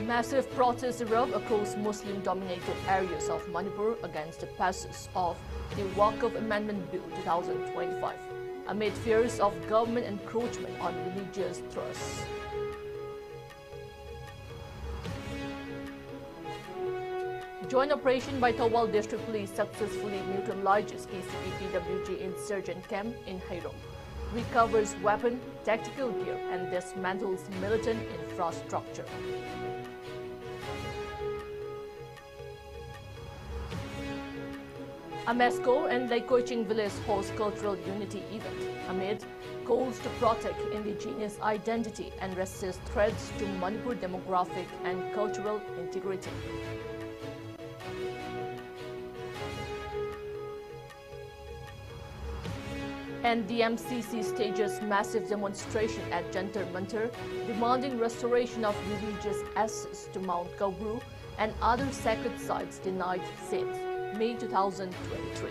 Massive protests erupt across Muslim-dominated areas of Manipur against the passage of the Waqf Amendment Bill 2025, amid fears of government encroachment on religious trusts. Joint operation by Thawal District Police successfully neutralizes KCP-PWG insurgent camp in Hairong, recovers weapon, tactical gear and dismantles militant infrastructure. Amesco and Laikoiching village host cultural unity event amid calls to protect indigenous identity and resist threats to Manipur demographic and cultural integrity. And the MCC stages massive demonstration at Jantar Mantar, demanding restoration of religious access to Mount Kaubru and other sacred sites denied since May 2023.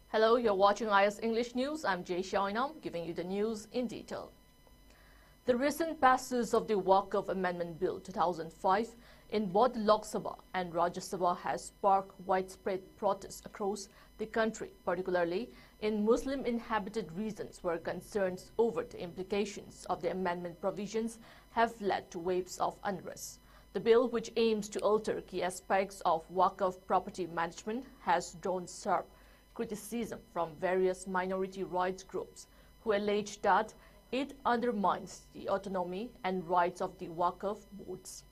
Hello, you're watching IS English News. I'm Jay Xiaoinam, giving you the news in detail. The recent passage of the Waqf Amendment Bill 2005 in both Lok Sabha and Rajya Sabha has sparked widespread protests across the country, particularly in Muslim-inhabited regions where concerns over the implications of the amendment provisions have led to waves of unrest. The bill, which aims to alter key aspects of Waqf property management, has drawn sharp criticism from various minority rights groups who allege that it undermines the autonomy and rights of the Waqf boards.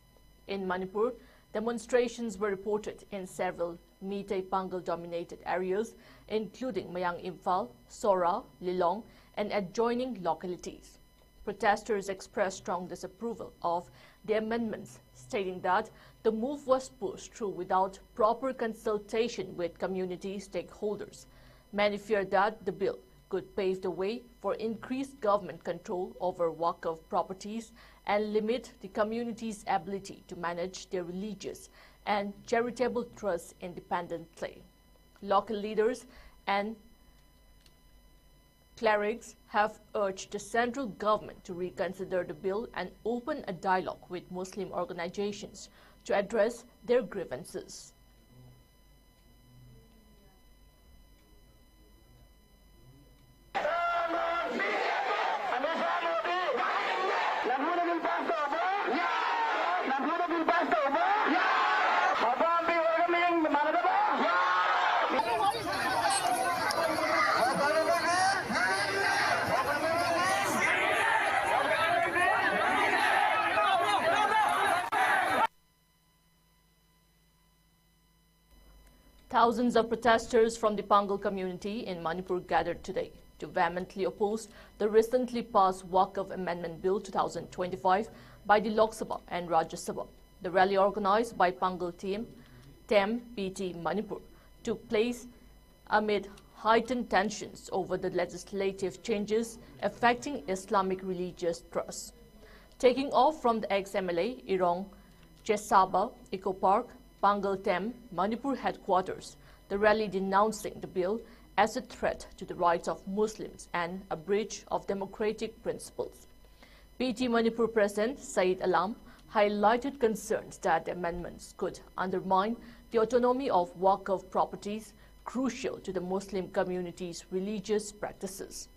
In Manipur, demonstrations were reported in several Meitei Pangal-dominated areas, including Mayang Imphal, Sora, Lilong, and adjoining localities. Protesters expressed strong disapproval of the amendments, stating that the move was pushed through without proper consultation with community stakeholders. Many feared that the bill could pave the way for increased government control over Waqf properties and limit the community's ability to manage their religious and charitable trusts independently. Local leaders and clerics have urged the central government to reconsider the bill and open a dialogue with Muslim organizations to address their grievances. Thousands of protesters from the Pangal community in Manipur gathered today to vehemently oppose the recently passed Waqf Amendment Bill 2025 by the Lok Sabha and Rajya Sabha. The rally, organized by Pangal team, TEM PT Manipur, took place amid heightened tensions over the legislative changes affecting Islamic religious trusts. Taking off from the ex-MLA Irong Chesaba Eco Park, Pangal TEM Manipur headquarters, the rally denouncing the bill as a threat to the rights of Muslims and a breach of democratic principles. PT Manipur President Said Alam highlighted concerns that the amendments could undermine the autonomy of Waqf properties, crucial to the Muslim community's religious practices.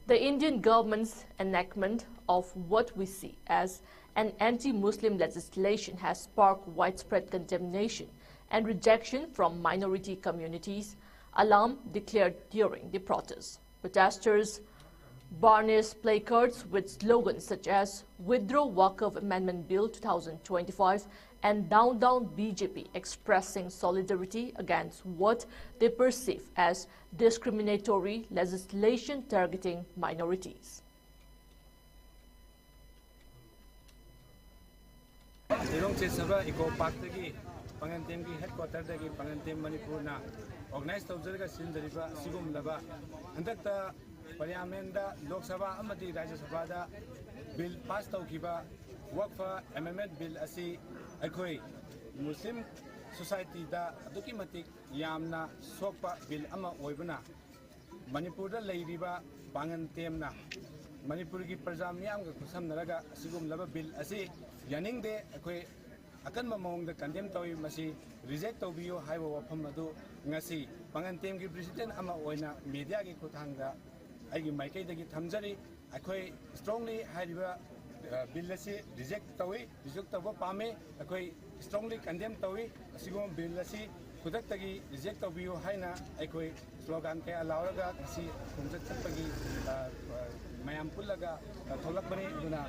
The Indian government's enactment of what we see as an anti-Muslim legislation has sparked widespread condemnation and rejection from minority communities, Alam declared during the protests. Protesters burnished placards with slogans such as "Withdraw Waqf Amendment Bill 2025" and "Down Down BJP," expressing solidarity against what they perceive as discriminatory legislation targeting minorities. Headquarters Manipur organized Sigum Parliament Lok Sabha Amadi Rajya Sabha bill passed Kiba Waqf Amendment Bill Asi Akoi Muslim society da Aduki Matik Yamna Sopa Bill Ama Oibana Manipurda leiriba bangan temna Manipur ki praja miyam ga kusam naraga asigum laba bill asi yaning de akoi akan mamong da condemn tawi masi reject tawbiyo haiba wafam adu ngasi bangan tem ki president ama oina media ki kuthangda aigi maikai dagi thamjari akoi strongly haiba bill asi reject tawa pame akoi strongly condemn tawi asigum bill asi kudak tagi reject tawbiyo haina akoi slogan kaya lauraga ngasi kumjat chapagi mayam pullaga tholakbani duna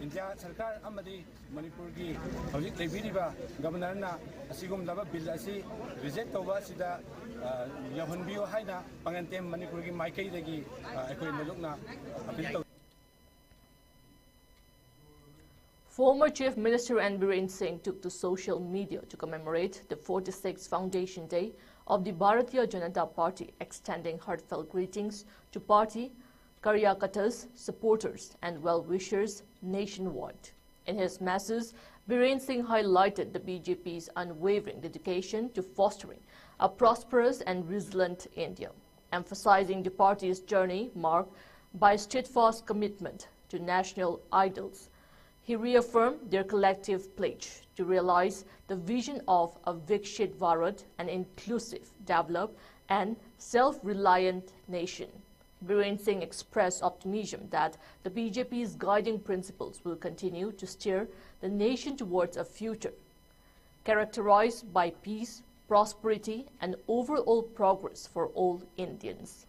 India Sarkar amadi Manipur ki hojik lebiriba governor na asigum laba bill asi reject tawba sida yahonbiyo haina pangantem Manipur ki maikai dagi akoi nalukna appeal taw. Former Chief Minister Biren Singh took to social media to commemorate the 46th Foundation Day of the Bharatiya Janata Party, extending heartfelt greetings to party Karyakatas, supporters and well-wishers nationwide. In his message, Biren Singh highlighted the BJP's unwavering dedication to fostering a prosperous and resilient India, emphasizing the party's journey marked by steadfast commitment to national ideals. He reaffirmed their collective pledge to realize the vision of a Vikshit Bharat, an inclusive, developed and self-reliant nation. Biren Singh expressed optimism that the BJP's guiding principles will continue to steer the nation towards a future characterized by peace, prosperity, and overall progress for all Indians.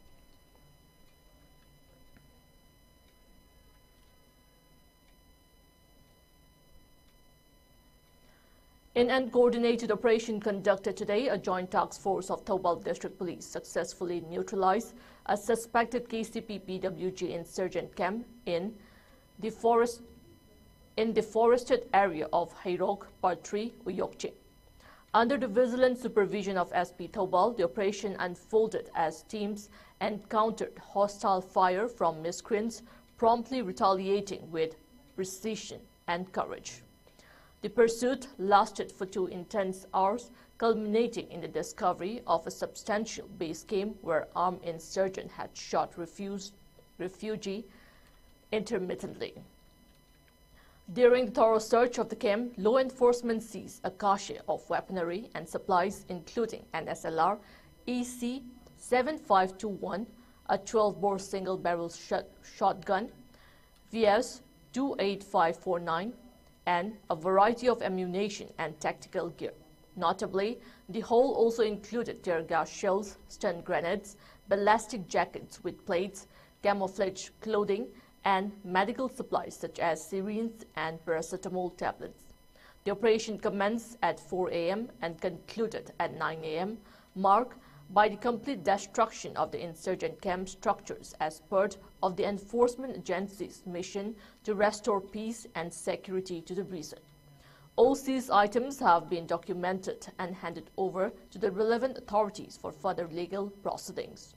In an coordinated operation conducted today, a joint task force of Thoubal District Police successfully neutralized a suspected KCP PWG insurgent camp in the forested area of Hairok, Patri, Uyokche. Under the vigilant supervision of SP Thoubal, the operation unfolded as teams encountered hostile fire from miscreants, promptly retaliating with precision and courage. The pursuit lasted for 2 intense hours, culminating in the discovery of a substantial base camp where armed insurgents had shot refugee intermittently. During the thorough search of the camp, law enforcement seized a cache of weaponry and supplies, including an SLR EC 7521, a 12-bore single-barrel shotgun, VS 28549, and a variety of ammunition and tactical gear. Notably, the haul also included tear gas shells, stun grenades, ballistic jackets with plates, camouflage clothing, and medical supplies such as syringes and paracetamol tablets. The operation commenced at 4 a.m. and concluded at 9 a.m., marked by the complete destruction of the insurgent camp structures as part of the enforcement agency's mission to restore peace and security to the region. All seized items have been documented and handed over to the relevant authorities for further legal proceedings.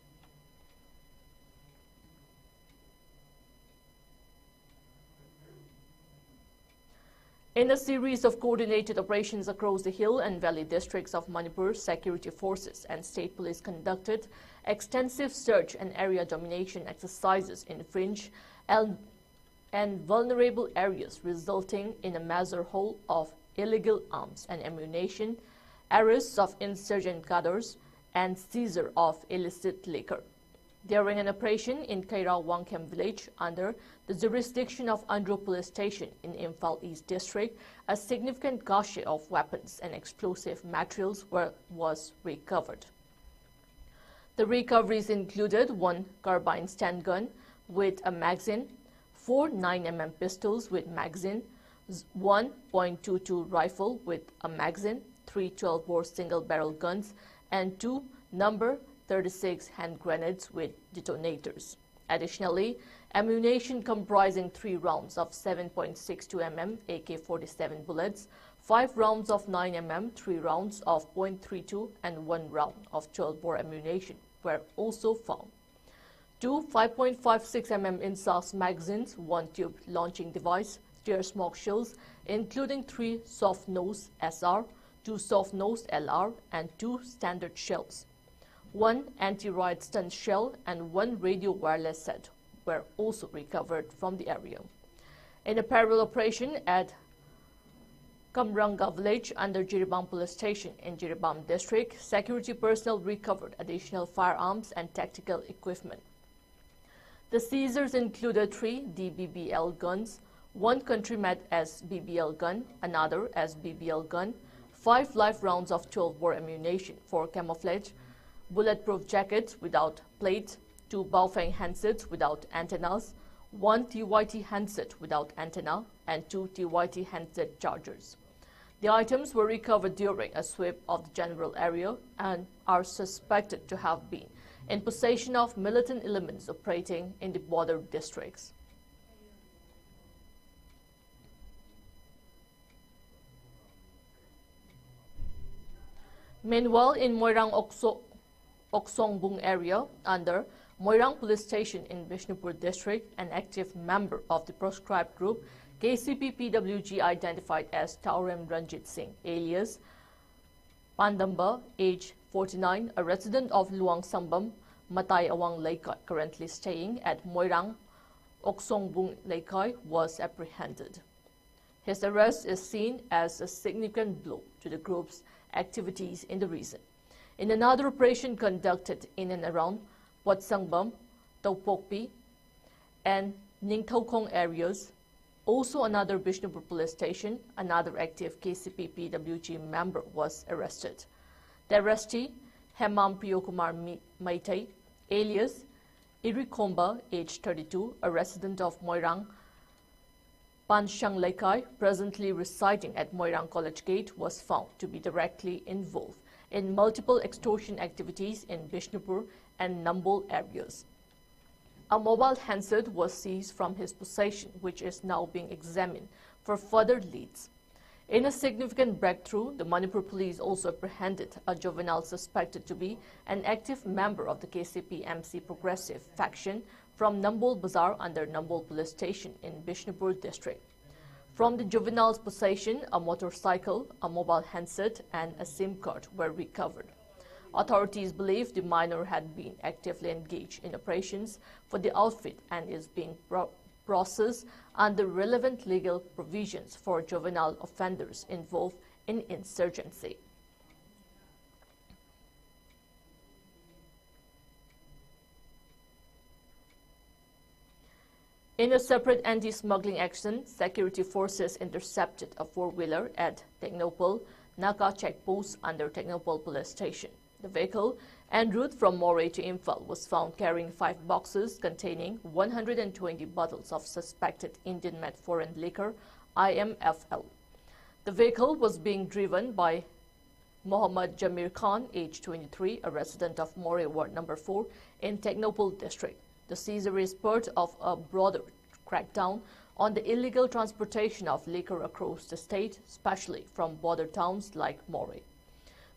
In a series of coordinated operations across the hill and valley districts of Manipur, security forces and state police conducted extensive search and area domination exercises in fringe and vulnerable areas, resulting in a major haul of illegal arms and ammunition, arrests of insurgent cadres, and seizure of illicit liquor. During an operation in Kaira Wangkem village under the jurisdiction of Andhra Police Station in Imphal East District, a significant cache of weapons and explosive materials was recovered. The recoveries included 1 carbine stand gun with a magazine, 4 9mm pistols with magazine, 1.22 rifle with a magazine, 3 12-bore single-barrel guns, and 2 number 36 hand grenades with detonators. Additionally, ammunition comprising 3 rounds of 7.62 mm AK-47 bullets, 5 rounds of 9 mm, 3 rounds of .32 and 1 round of 12-bore ammunition were also found. 2 5.56 mm INSAS magazines, 1 tube launching device, tear smoke shells, including 3 soft-nose SR, 2 soft-nose LR, and 2 standard shells. one anti-riot stun shell, and one radio wireless set were also recovered from the area. In a parallel operation at Kamranga village under Jiribam police station in Jiribam district, security personnel recovered additional firearms and tactical equipment. The seizures included 3 DBBL guns, 1 country-made SBBL gun, another SBBL gun, 5 live rounds of 12 bore ammunition for camouflage, bulletproof jackets without plates, 2 Baofeng handsets without antennas, 1 TYT handset without antenna, and 2 TYT handset chargers. The items were recovered during a sweep of the general area and are suspected to have been in possession of militant elements operating in the border districts. Meanwhile, in Moirang Oksongbung area under Moirang police station in Bishnupur district, an active member of the proscribed group KCP-PWG identified as Taurem Ranjit Singh, alias Pandamba, age 49, a resident of Luang Sambam, Matai Awang Laikai, currently staying at Moirang Oksongbung Laikai, was apprehended. His arrest is seen as a significant blow to the group's activities in the region. In another operation conducted in and around Wat Sangbam, Taupokpi, and Ningthaukong areas, also another Bishnupur police station, another active KCP-PWG member was arrested. The arrestee, Hemam Priyokumar Maitai, alias Irikomba, age 32, a resident of Moirang Panshang Laikai, presently residing at Moirang College Gate, was found to be directly involved in multiple extortion activities in Bishnupur and Nambol areas. A mobile handset was seized from his possession, which is now being examined for further leads. In a significant breakthrough, the Manipur police also apprehended a juvenile suspected to be an active member of the KCP-MC Progressive faction from Nambol Bazaar under Nambol Police Station in Bishnupur district. From the juvenile's possession, a motorcycle, a mobile handset, and a SIM card were recovered. Authorities believe the minor had been actively engaged in operations for the outfit and is being processed under relevant legal provisions for juvenile offenders involved in insurgency. In a separate anti-smuggling action, security forces intercepted a four-wheeler at Technopol Naka checkpost under Technopol police station. The vehicle, en route from Moray to Imphal, was found carrying 5 boxes containing 120 bottles of suspected Indian-made foreign liquor, IMFL. The vehicle was being driven by Mohammad Jamir Khan, age 23, a resident of Moray Ward number 4 in Technopol district. The seizure is part of a broader crackdown on the illegal transportation of liquor across the state, especially from border towns like Moray.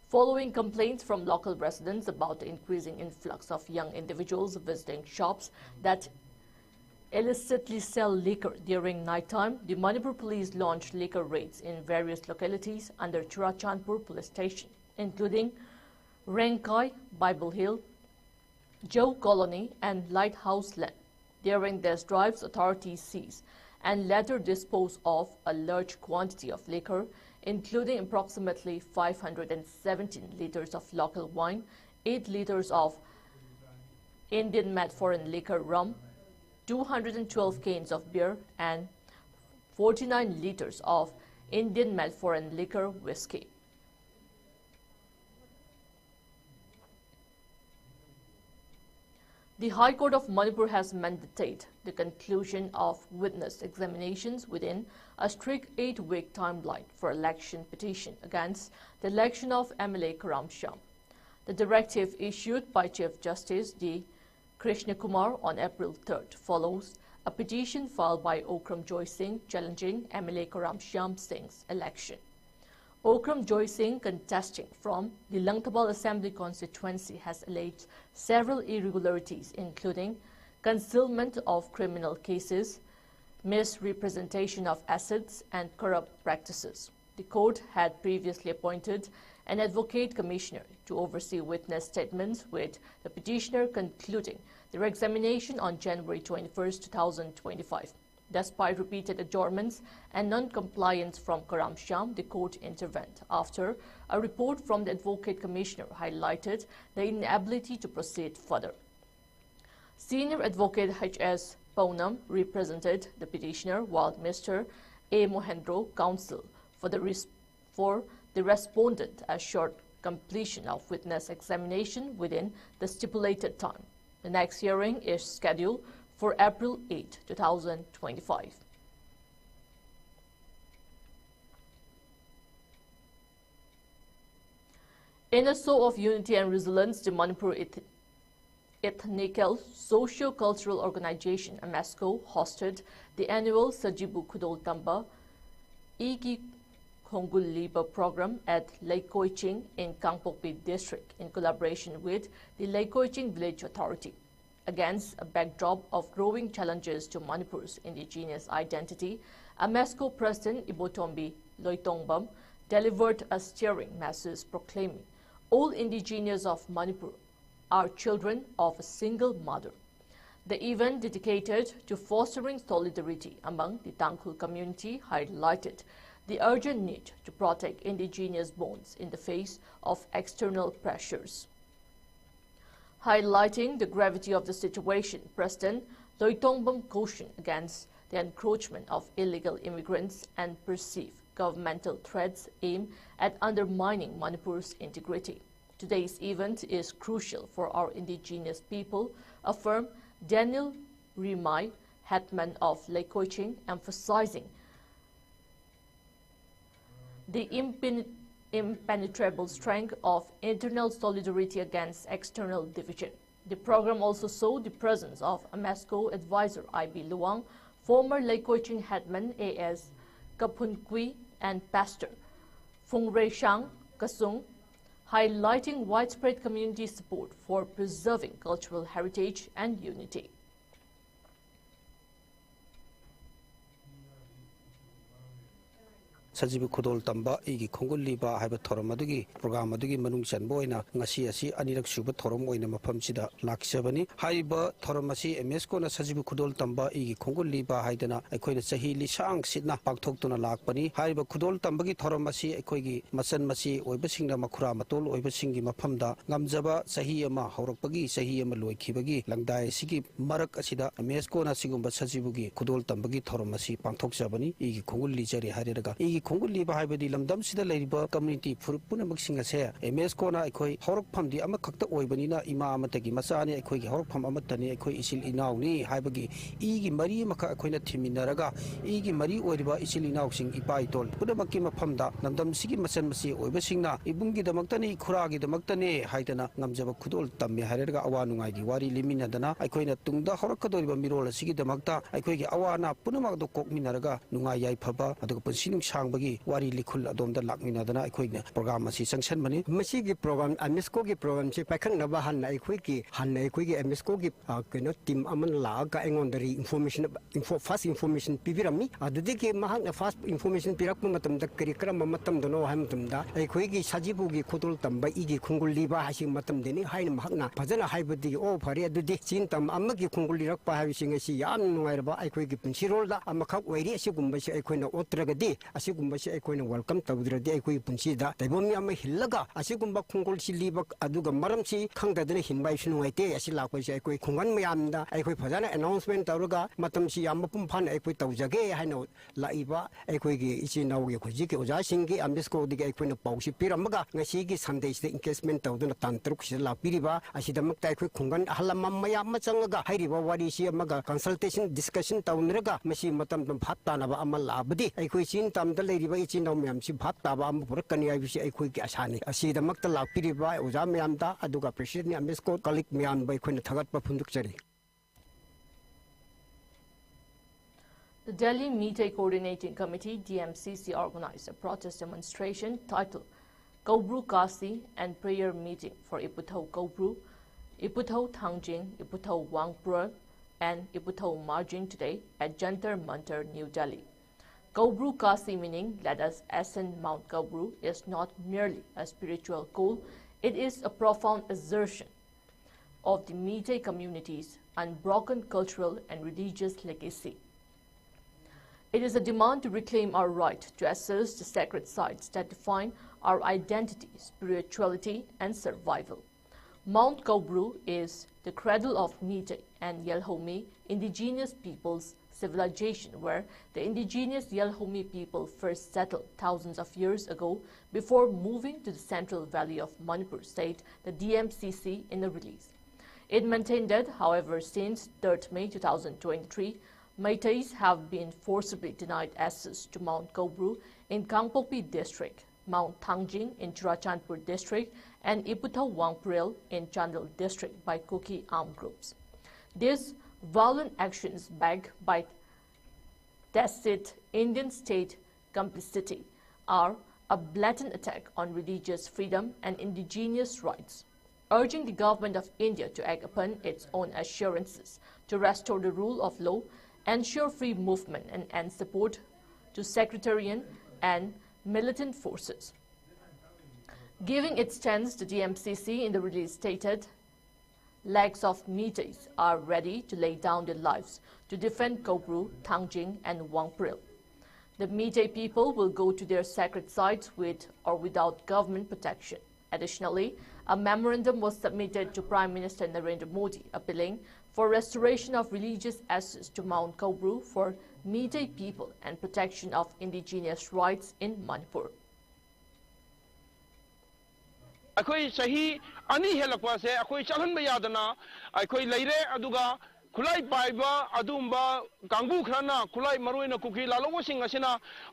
Following complaints from local residents about the increasing influx of young individuals visiting shops that illicitly sell liquor during nighttime, the Manipur police launched liquor raids in various localities under Churachandpur police station, including Rengkai, Bible Hill, Joe Colony, and Lighthouse Land. During these drives, authorities seized and later disposed of a large quantity of liquor, including approximately 517 liters of local wine, 8 liters of Indian-made foreign liquor rum, 212 cans of beer, and 49 liters of Indian-made foreign liquor whiskey. The High Court of Manipur has mandated the conclusion of witness examinations within a strict 8-week timeline for election petition against the election of MLA Karam Shyam. The directive issued by Chief Justice D. Krishna Kumar on April 3rd follows a petition filed by Okram Joy Singh challenging MLA Karam Shyam Singh's election. Okram Joy Singh, contesting from the Langtabal Assembly constituency, has alleged several irregularities, including concealment of criminal cases, misrepresentation of assets, and corrupt practices. The court had previously appointed an advocate commissioner to oversee witness statements, with the petitioner concluding their examination on January 21, 2025. Despite repeated adjournments and non-compliance from Karamsham, the court intervened after a report from the Advocate Commissioner highlighted the inability to proceed further. Senior Advocate H.S. Poonam represented the petitioner, while Mr. A. Mohendro counsel for the respondent assured completion of witness examination within the stipulated time. The next hearing is scheduled for April 8, 2025. In a show of unity and resilience, the Manipur Ethnical Socio-Cultural Organization, ISCOM, hosted the annual Sajibu Khudol Tamba Igi Khongul Liba program at Leikoiching in Kangpokpi district in collaboration with the Leikoiching Village Authority. Against a backdrop of growing challenges to Manipur's indigenous identity, ISCOM President Ibotombi Loitongbam delivered a stirring message proclaiming all indigenous of Manipur are children of a single mother. The event, dedicated to fostering solidarity among the Tangkhul community, highlighted the urgent need to protect indigenous bonds in the face of external pressures. Highlighting the gravity of the situation, President Loitongbam cautioned against the encroachment of illegal immigrants and perceived governmental threats aimed at undermining Manipur's integrity. Today's event is crucial for our indigenous people, affirmed Daniel Rimai, Hetman of Leikoiching, emphasizing the impenetrable strength of internal solidarity against external division. The program also saw the presence of ISCOM advisor I.B. Luang, former Leikoiching Hetman A.S. Kapunkui, and Pastor Phungrei Shang Kasung, highlighting widespread community support for preserving cultural heritage and unity. Sajibu Khudol Tamba Igi Khongul Liba haiba thoram adugi program adugi manung chanbo oina ngasi asi anirak suba thoram oina mafamsida laksabani haiba thoram asi ISCOM na Sajibu Khudol Tamba Igi Khongul Liba haidana aikoina chahi lisang sitna pakthoktuna lakpani haiba Khudol Tambagi thoram asi aikoigi masan masi oibasingna makhura matol oibasingi mafamda ngamjaba chahi ama haurakpagi chahi ama loikhibagi langdai sigi marak asida ISCOM na sigumba Sajibugi Khudol Tambagi thoram asi pangthokjabani Igi Khongul Lijari hairega Igi Khongul Liba haibadi lamdam sida leiriba community punamaksinga se ISCOM na aikoi horakpham di amakakta oibanina ima amatagi masani aikoi horakpham amatani aikoi isil inauni haibagi igi mari maka aikoina thiminaraga igi mari oiriba isil inausing ipaitol punamakki mafamda lamdam sigi masan masi oibasingna ibungi damaktani khuragi damaktani haidana ngamjaba khudol tamme hairega awanungai gi wari liminadana aikoina tungda horakadoriba mirol asigi damakta aikoigi awana punamakdo kokminaraga nungai yai phaba aduga punsinung bagi wari likhul adomda lakminadana aikoina program asi sanction mani masigi program ISCOM gi program chi pakhang na ba han aikoigi ISCOM gi keno team aman la ga engondari fast information pibirami adudiki mahang fast information pirak matam da kari kram matam dono ham tumda aikoigi Sajibu gi Khudol Tamba Igi Khongul Liba hasi matam deni haina mahakna phajana haibadi o phari adudi chin tam amagi khongul lirak pa haising asi yam nungairba aikoigi pinsirol da amakhak wairi asigumba si aikoina otragadi asigumba si aikoina welcome tawdradi aikoi punsida taibomi ama hillaga asigumba khongol siliba aduga maramsi khangdadana hinbai sunungaite asi lakoi si aikoi khongan mayamda aikoi phajana announcement tawraga matamsi yam pum phan aikoi tawjage haina laiba aikoigi ichinawgi khojiki oja singi ISCOM digi aikoina pausi piramaga ngasigi sunday sida engagement tawduna tantruk sida lapiriba asidamakta aikoi khongan halamam mayam machangaga hairiba wari si amaga consultation discussion tawnraga masi matam bhatta naba amal labadi aikoi chin tamda leiriba ichinnaw myam si bhatta ba am purakani aibisi aikoi ki asani asidamakta lapiriba oja myamda aduga president ISCOM colleague myam bai khoina thagatpa phundukchari. The Delhi Meeting Coordinating Committee DMCC organized a protest demonstration titled Kaubru Kasi and Prayer Meeting for Iputhau Kaubru, Iputhau Thangjing, Iputhau Wangpur and Iputhau Marjin today at Jantar Mantar, New Delhi. Kaubru Kasi, meaning let us ascend Mount Kaubru, is not merely a spiritual goal. It is a profound assertion of the Meitei community's unbroken cultural and religious legacy. It is a demand to reclaim our right to access the sacred sites that define our identity, spirituality, and survival. Mount Kobru is the cradle of Meitei and Yelhomi indigenous peoples' civilization, where the indigenous Yelhomi people first settled thousands of years ago before moving to the Central Valley of Manipur, said the DMCC in a release. It maintained that, however, since 3rd May 2023, Meiteis have been forcibly denied access to Mount Kobru in Kangpokpi district, Mount Thangjing in Churachandpur district, and Iputhau Wangpril in Chandel district by Kuki armed groups. These violent actions, backed by tacit Indian state complicity, are a blatant attack on religious freedom and indigenous rights, urging the government of India to act upon its own assurances to restore the rule of law, ensure free movement, and end support to sectarian and militant forces. Giving its stance, the DMCC in the release stated, "Lakhs of Meiteis are ready to lay down their lives to defend Kobru, Thangjing, and Wangpril. The Meitei people will go to their sacred sites with or without government protection." Additionally, a memorandum was submitted to Prime Minister Narendra Modi appealing for restoration of religious access to Mount Kobru for Meitei people and protection of indigenous rights in Manipur. अखोई सही अनि हेलकवा से अखोई चलन में यादना अखोई लेरे अदुगा खुलाई पाइबा अदुम्बा कांगू खरना खुलाई मरुइना कुकी लालोगो सिंग असिना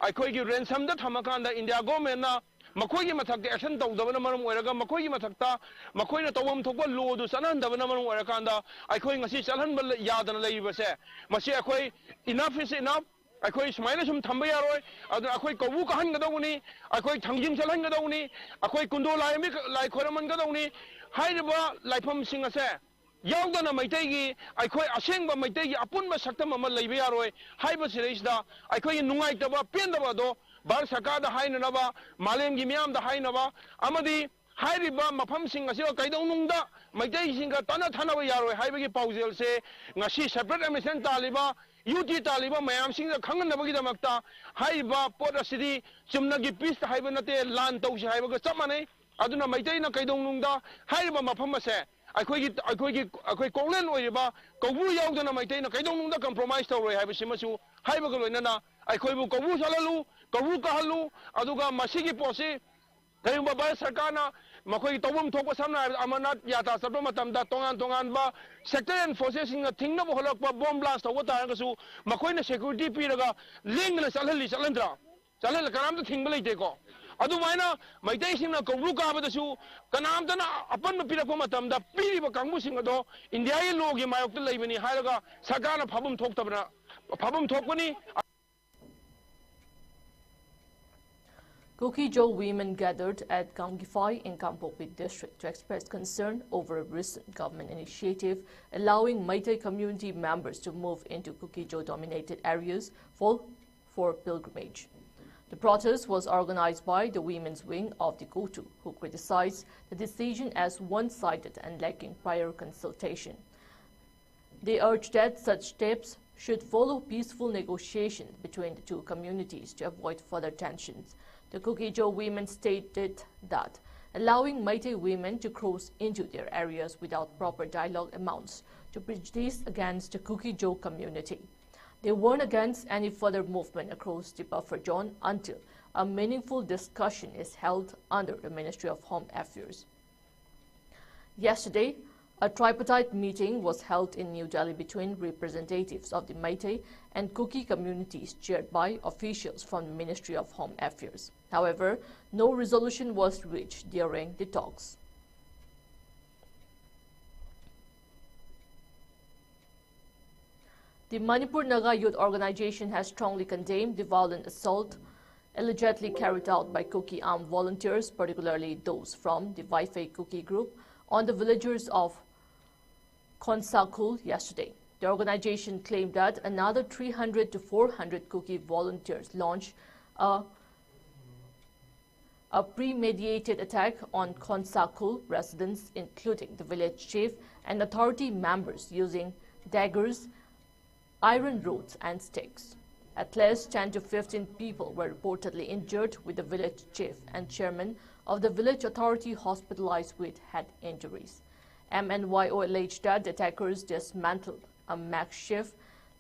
अखोई की रेंसम द थमकांदा इंडिया गवर्नमेंट ना मखोई की मथक एक्शन तौदबना मरम ओइरगा मखोई की मथकता मखोई ना तवम थोबा लो दु सनहंदबना मरम ओइरकांदा अखोई ngasi चलन बल यादना लेइबसे मसे अखोई इनफ इज इनफ अखोई सुमाइना सुम थंबा यारोय अदु अखोई कबू कहनगदौनी अखोई थंजिम चलहनगदौनी अखोई कुंदो लाइमि लाई खोरमनगदौनी हाइरबा लाइफम सिंग असे यावदना मैतेगी अखोई असेंगबा मैतेगी अपुनबा सक्तम अमा लैबा यारोय हाइबा सिरेसदा अखोई नुंगाइतबा पेंदबा दो भारत सरकार दा हाइननबा मालेमगी मियाम दा हाइनबा अमदी हाइरिबा मफम सिंग असे कैदौनुंगदा मैतेगी सिंगा तना थानबा यारोय हाइबगी पाउजेल से ngasi separate emission taliba UT taliba mayam sing da khangnabagi damakta haiba pot asidi chumnagi peace haiba nate lan tausi haiba ga chamane aduna maitai na kaidong nungda haiba mafam ase akoi konglen oiba kobu yaudana maitai na kaidong nungda compromise tawroi haiba simasu haiba ga loinana akoi bu kobu salalu kobu kahalu aduga masigi posi kayumba ba sarkana मखोई तौबम थोप सामना अमरनाथ यात्रा चलप मतमदा तोंगान तोंगान बा सेक्टरियन forces सिंग थिंगनब होलक bomb blast तौब तारगसु मखोइना security पीरगा लेंगना चलहली चलंद्रा चलहल कनाम thing लेतेको अदुमाइना Meitei सिंगना कौबु काबदसु कनामतना अपन पीरक मतमदा पीरिबा कांगबु सिंग दो India लॉगी मायोक्ता लेबनी हायरगा सरकारना फबम थोक्तबना फबम थोकनी. Kuki-Jo women gathered at Gangifai in Kangpokpi district to express concern over a recent government initiative allowing Meitei community members to move into Kuki-Jo dominated areas for pilgrimage. The protest was organized by the women's wing of the KOTU, who criticized the decision as one-sided and lacking prior consultation. They urged that such steps should follow peaceful negotiations between the two communities to avoid further tensions. The Kuki-Jo women stated that allowing Meitei women to cross into their areas without proper dialogue amounts to prejudice against the Kuki-Jo community. They warned against any further movement across the buffer zone until a meaningful discussion is held under the Ministry of Home Affairs. Yesterday, a tripartite meeting was held in New Delhi between representatives of the Meitei and Kuki communities chaired by officials from the Ministry of Home Affairs. However, no resolution was reached during the talks. The Manipur Naga Youth Organization has strongly condemned the violent assault allegedly carried out by Kuki armed volunteers, particularly those from the Wi-Fi Kuki group, on the villagers of Khonsakul yesterday. The organization claimed that another 300 to 400 Kuki volunteers launched a a premeditated attack on Khonsakul residents, including the village chief and authority members, using daggers, iron rods and sticks. At least 10 to 15 people were reportedly injured, with the village chief and chairman of the village authority hospitalized with head injuries. MNYO alleged that the attackers dismantled a makeshift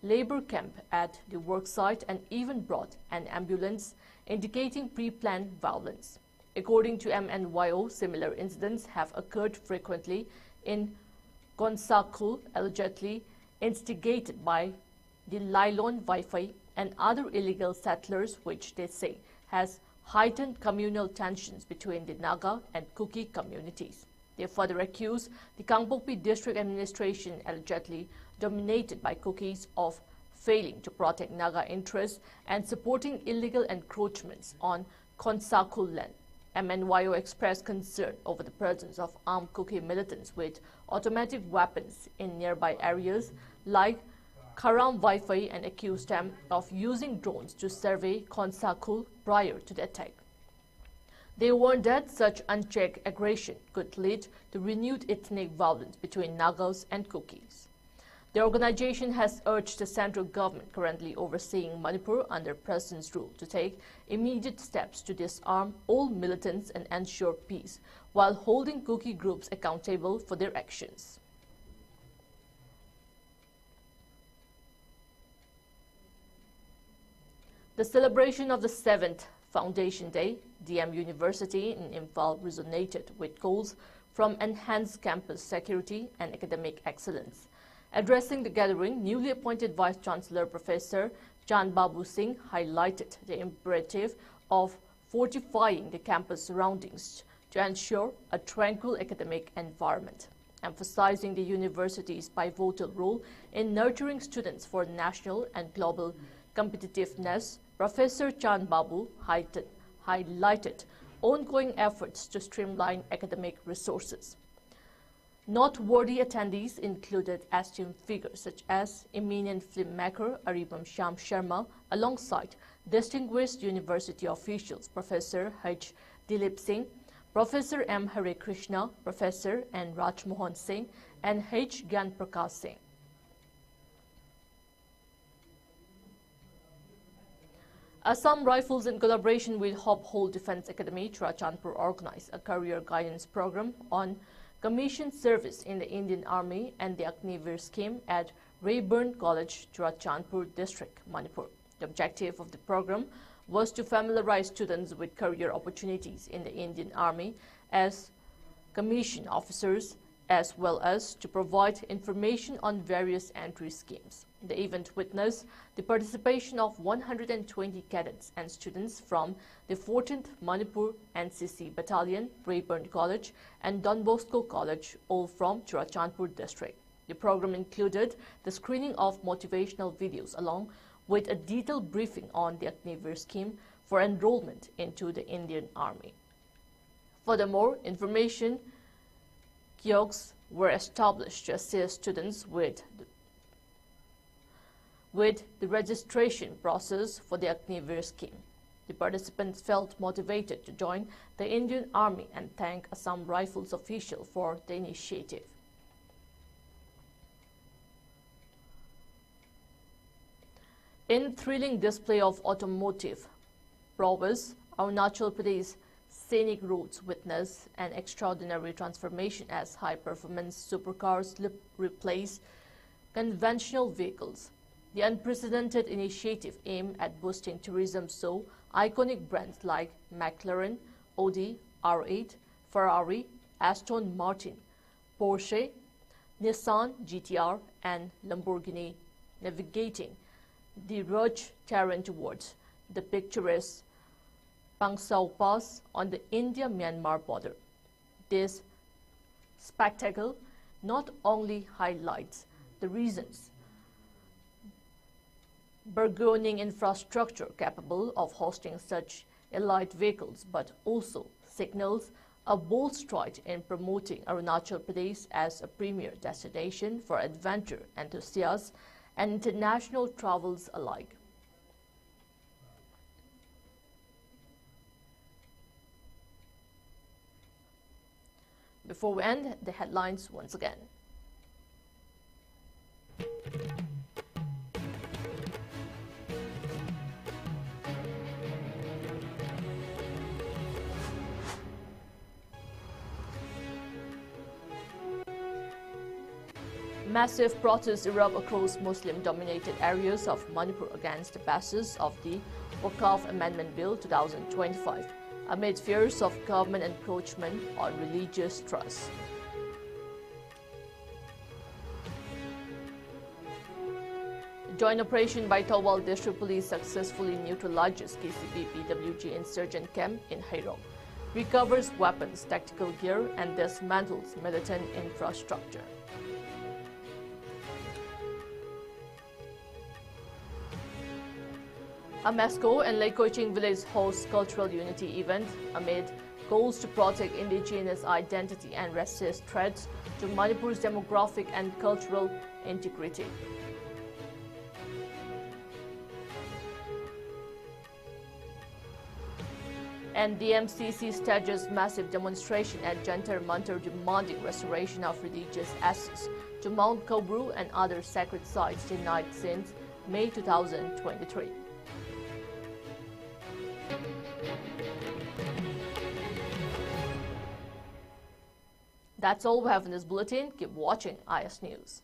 labor camp at the worksite and even brought an ambulance, indicating pre-planned violence. According to MNYO, similar incidents have occurred frequently in Khonsakul, allegedly instigated by the Lailon Wi-Fi and other illegal settlers, which they say has heightened communal tensions between the Naga and Kuki communities. They further accuse the Kangpokpi district administration, allegedly dominated by Kukis, of failing to protect Naga interests and supporting illegal encroachments on Khonsakul land. MNYO expressed concern over the presence of armed Kuki militants with automatic weapons in nearby areas like Karam Wi-Fi and accused them of using drones to survey Khonsakul prior to the attack. They warned that such unchecked aggression could lead to renewed ethnic violence between Nagas and Kukis. The organization has urged the central government currently overseeing Manipur under President's rule to take immediate steps to disarm all militants and ensure peace, while holding Kuki groups accountable for their actions. The celebration of the 7th Foundation Day, DM University in Imphal resonated with calls from enhanced campus security and academic excellence. Addressing the gathering, newly appointed Vice-Chancellor Professor Chan Babu Singh highlighted the imperative of fortifying the campus surroundings to ensure a tranquil academic environment. Emphasizing the university's pivotal role in nurturing students for national and global competitiveness, Professor Chan Babu highlighted ongoing efforts to streamline academic resources. Noteworthy attendees included esteemed figures such as eminent filmmaker Aribam Shyam Sharma, alongside distinguished university officials Professor H. Dilip Singh, Professor M. Hare Krishna, Professor N. Raj Mohan Singh, and H. Gyan Prakash Singh. Assam Rifles, in collaboration with Hope Hole Defence Academy, Churachandpur, organized a career guidance program on commissioned service in the Indian Army and the Agnivir scheme at Rayburn College, Churachandpur District, Manipur. The objective of the program was to familiarize students with career opportunities in the Indian Army as commissioned officers, as well as to provide information on various entry schemes. The event witnessed the participation of 120 cadets and students from the 14th Manipur NCC Battalion, Rayburn College, and Don Bosco College, all from Churachandpur district. The program included the screening of motivational videos along with a detailed briefing on the Agnivir scheme for enrollment into the Indian Army. Furthermore, information kiosks were established to assist students with the registration process for the Agnivir scheme. The participants felt motivated to join the Indian Army and thanked Assam Rifles official for the initiative. In thrilling display of automotive prowess, Arunachal Pradesh scenic roads witness an extraordinary transformation as high-performance supercars replace conventional vehicles. The unprecedented initiative aimed at boosting tourism saw iconic brands like McLaren, Audi, R8, Ferrari, Aston Martin, Porsche, Nissan GTR, and Lamborghini navigating the rugged terrain towards the picturesque Pangsau Pass on the India-Myanmar border. This spectacle not only highlights the reasons burgeoning infrastructure capable of hosting such elite vehicles, but also signals a bold stride in promoting Arunachal Pradesh as a premier destination for adventure enthusiasts and international travels alike. Before we end, the headlines once again. Massive protests erupt across Muslim-dominated areas of Manipur against the passage of the Wakaf Amendment Bill 2025, amid fears of government encroachment on religious trust. Joint operation by Thawal District Police successfully neutralizes KCP-PWG insurgent camp in Hairong, recovers weapons, tactical gear, and dismantles militant infrastructure. Amesco and Lake Koiching village hosts cultural unity event amid goals to protect indigenous identity and resist threats to Manipur's demographic and cultural integrity. And DMCC stages massive demonstration at Jantar Mantar demanding restoration of religious assets to Mount Kobru and other sacred sites denied since May 2023. That's all we have in this bulletin. Keep watching IS News.